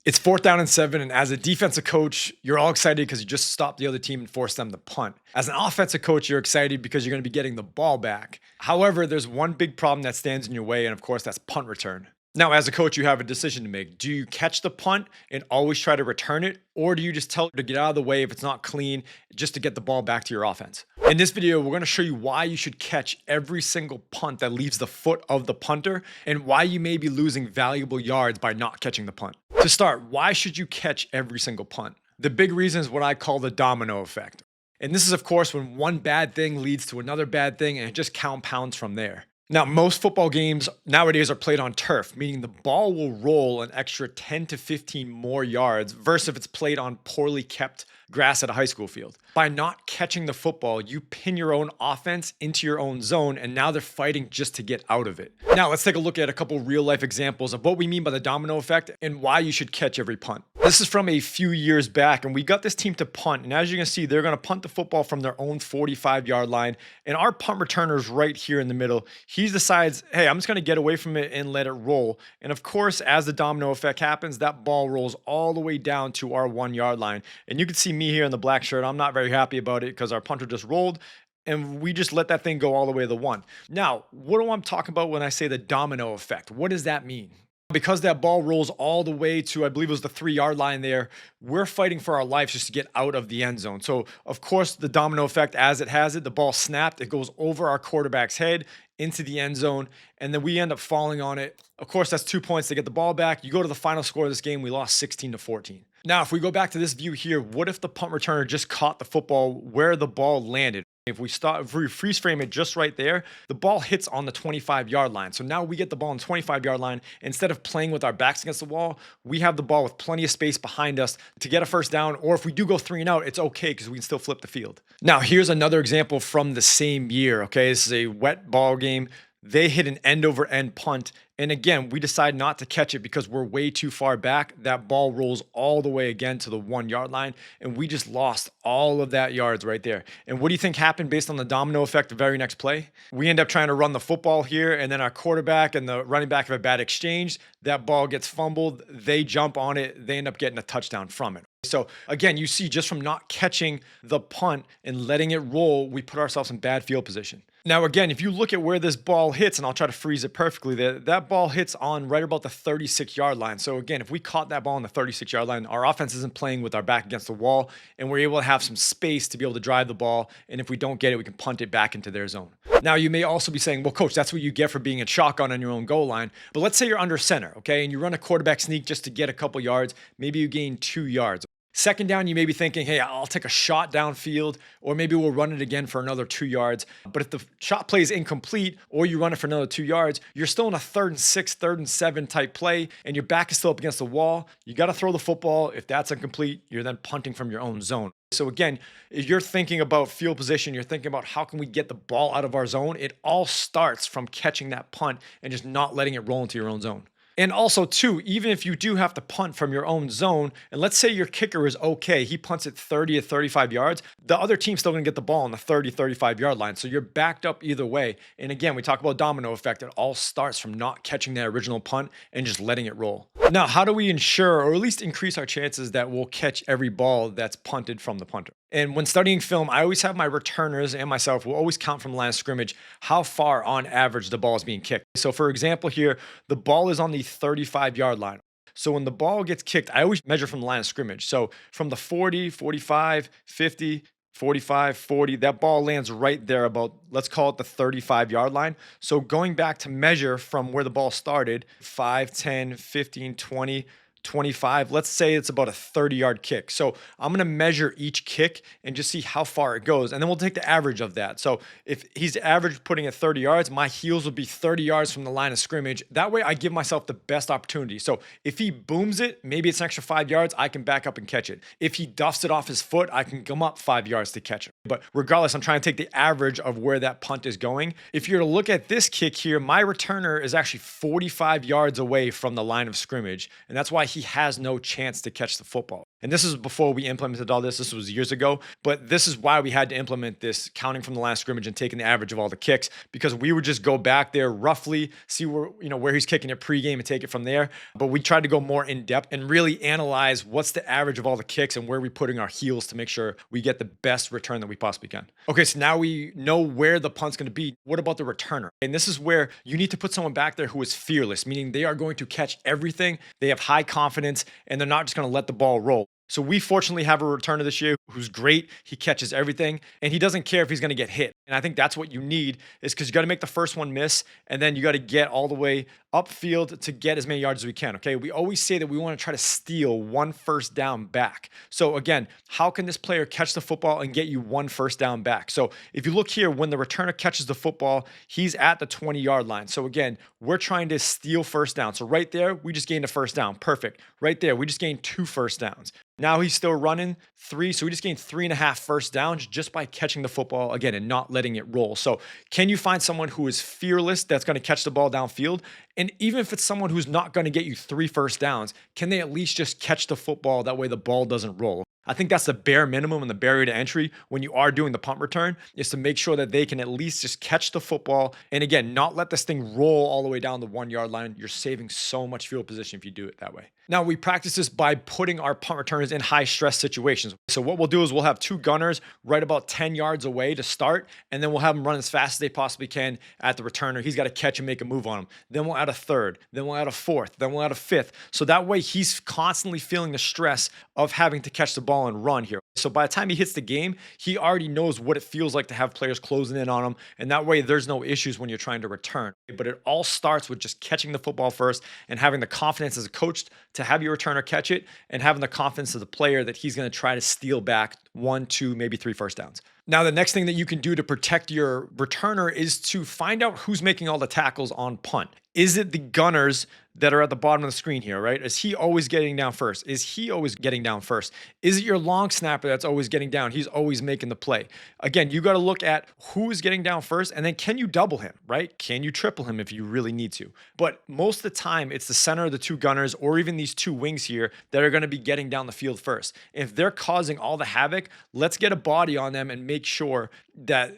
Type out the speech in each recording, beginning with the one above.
It's 4th down and 7, and as a defensive coach, you're all excited because you just stopped the other team and forced them to punt. As an offensive coach, you're excited because you're going to be getting the ball back. However, there's one big problem that stands in your way, and of course, that's punt return. Now, as a coach, you have a decision to make. Do you catch the punt and always try to return it, or do you just tell it to get out of the way if it's not clean, just to get the ball back to your offense? In this video, we're going to show you why you should catch every single punt that leaves the foot of the punter and why you may be losing valuable yards by not catching the punt. To start, why should you catch every single punt? The big reason is what I call the domino effect. And this is, of course, when one bad thing leads to another bad thing and it just compounds from there. Now, most football games nowadays are played on turf, meaning the ball will roll an extra 10 to 15 more yards versus if it's played on poorly kept grass at a high school field. By not catching the football, you pin your own offense into your own zone, and now they're fighting just to get out of it. Now, let's take a look at a couple real life examples of what we mean by the domino effect and why you should catch every punt. This is from a few years back, and we got this team to punt, and as you can see, they're going to punt the football from their own 45-yard line, and our punt returner is right here in the middle. He decides, hey, I'm just going to get away from it and let it roll. And of course, as the domino effect happens, that ball rolls all the way down to our 1-yard line. And you can see me here in the black shirt. I'm not very happy about it because our punter just rolled and we just let that thing go all the way to the 1. Now, what do I talk about when I say the domino effect? What does that mean? Because that ball rolls all the way to, I believe it was the 3-yard line there, we're fighting for our lives just to get out of the end zone. So, of course, the domino effect, as it has it, the ball snapped, it goes over our quarterback's head into the end zone, and then we end up falling on it. Of course, that's 2 points to get the ball back. You go to the final score of this game, we lost 16-14. Now, if we go back to this view here, what if the punt returner just caught the football where the ball landed? If we freeze frame it just right there, the ball hits on the 25-yard line. So now we get the ball on the 25-yard line. Instead of playing with our backs against the wall, we have the ball with plenty of space behind us to get a first down. Or if we do go 3 and out, it's okay because we can still flip the field. Now, here's another example from the same year. Okay, this is a wet ball game. They hit an end-over-end punt. And again, we decide not to catch it because we're way too far back. That ball rolls all the way again to the 1-yard line, and we just lost all of that yards right there. And what do you think happened based on the domino effect the very next play? We end up trying to run the football here, and then our quarterback and the running back have a bad exchange. That ball gets fumbled. They jump on it. They end up getting a touchdown from it. So again, you see just from not catching the punt and letting it roll, we put ourselves in bad field position. Now, again, if you look at where this ball hits, and I'll try to freeze it perfectly there, that ball hits on right about the 36-yard line. So again, if we caught that ball on the 36-yard line, our offense isn't playing with our back against the wall, and we're able to have some space to be able to drive the ball. And if we don't get it, we can punt it back into their zone. Now, you may also be saying, well, coach, that's what you get for being in shotgun on your own goal line. But let's say you're under center, okay, and you run a quarterback sneak just to get a couple yards. Maybe you gain 2 yards. Second down, you may be thinking, hey, I'll take a shot downfield, or maybe we'll run it again for another 2 yards. But if the shot play is incomplete, or you run it for another 2 yards, you're still in a 3rd and 6, 3rd and 7 type play, and your back is still up against the wall. You got to throw the football. If that's incomplete, you're then punting from your own zone. So again, if you're thinking about field position, you're thinking about how can we get the ball out of our zone, it all starts from catching that punt and just not letting it roll into your own zone. And also, too, even if you do have to punt from your own zone, and let's say your kicker is okay, he punts it 30 to 35 yards, the other team's still going to get the ball on the 30, 35-yard line. So you're backed up either way. And again, we talk about domino effect. It all starts from not catching that original punt and just letting it roll. Now, how do we ensure, or at least increase our chances that we'll catch every ball that's punted from the punter? And when studying film, I always have my returners and myself will always count from the line of scrimmage how far on average the ball is being kicked. So for example here, the ball is on the 35-yard line. So when the ball gets kicked, I always measure from the line of scrimmage. So from the 40, 45, 50, 45, 40, that ball lands right there about, let's call it the 35-yard line. So going back to measure from where the ball started, 5, 10, 15, 20, 25, let's say it's about a 30-yard kick. So I'm going to measure each kick and just see how far it goes. And then we'll take the average of that. So if he's average putting it 30 yards, my heels would be 30 yards from the line of scrimmage. That way I give myself the best opportunity. So if he booms it, maybe it's an extra 5 yards, I can back up and catch it. If he duffs it off his foot, I can come up 5 yards to catch it. But regardless, I'm trying to take the average of where that punt is going. If you're to look at this kick here, my returner is actually 45 yards away from the line of scrimmage. And that's why he has no chance to catch the football. And this is before we implemented all this. This was years ago. But this is why we had to implement this, counting from the line of scrimmage and taking the average of all the kicks, because we would just go back there roughly, see where he's kicking it pregame and take it from there. But we tried to go more in depth and really analyze what's the average of all the kicks and where we're putting our heels to make sure we get the best return that we possibly can. Okay, so now we know where the punt's going to be. What about the returner? And this is where you need to put someone back there who is fearless, meaning they are going to catch everything. They have high confidence and they're not just going to let the ball roll. So we fortunately have a returner this year who's great. He catches everything and he doesn't care if he's going to get hit. And I think that's what you need, is because you got to make the first one miss and then you got to get all the way upfield to get as many yards as we can. Okay. We always say that we want to try to steal one first down back. So again, how can this player catch the football and get you one first down back? So if you look here, when the returner catches the football, he's at the 20-yard line. So again, we're trying to steal first down. So right there, we just gained a first down. Perfect. Right there, we just gained 2 first downs. Now he's still running 3. So we just gained 3.5 first downs just by catching the football again and not letting it roll. So can you find someone who is fearless that's going to catch the ball downfield? And even if it's someone who's not going to get you 3 first downs, can they at least just catch the football? That way the ball doesn't roll. I think that's the bare minimum and the barrier to entry when you are doing the punt return, is to make sure that they can at least just catch the football. And again, not let this thing roll all the way down the 1-yard line. You're saving so much field position if you do it that way. Now, we practice this by putting our punt returners in high stress situations. So what we'll do is we'll have 2 gunners right about 10 yards away to start, and then we'll have them run as fast as they possibly can at the returner. He's got to catch and make a move on him. Then we'll add a 3rd, then we'll add a 4th, then we'll add a 5th. So that way he's constantly feeling the stress of having to catch the ball and run here. So by the time he hits the game, he already knows what it feels like to have players closing in on him. And that way there's no issues when you're trying to return. But it all starts with just catching the football first and having the confidence as a coach to have your returner catch it, and having the confidence as a player that he's going to try to steal back 1, 2, maybe 3 first downs. Now, the next thing that you can do to protect your returner is to find out who's making all the tackles on punt. Is it the gunners that are at the bottom of the screen here, right? Is he always getting down first? Is he always getting down first? Is it your long snapper that's always getting down? He's always making the play. Again, you got to look at who is getting down first, and then can you double him, right? Can you triple him if you really need to? But most of the time, it's the center of the 2 gunners or even these 2 wings here that are going to be getting down the field first. If they're causing all the havoc, let's get a body on them and make sure that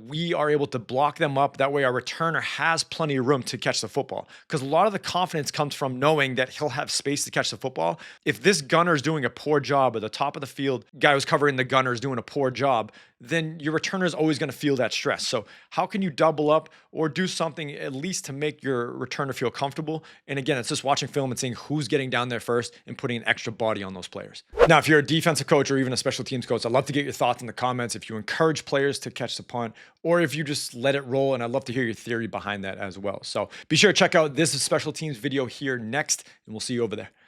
we are able to block them up. That way our returner has plenty of room to catch the football, because a lot of the confidence comes from knowing that he'll have space to catch the football. If this gunner is doing a poor job, or the top of the field guy who's covering the gunner is doing a poor job, then your returner is always going to feel that stress. So how can you double up or do something at least to make your returner feel comfortable? And again, it's just watching film and seeing who's getting down there first and putting an extra body on those players. Now, if you're a defensive coach or even a special teams coach, I'd love to get your thoughts in the comments if you encourage players to catch the punt or if you just let it roll. And I'd love to hear your theory behind that as well. So be sure to check out this special teams video here next, and we'll see you over there.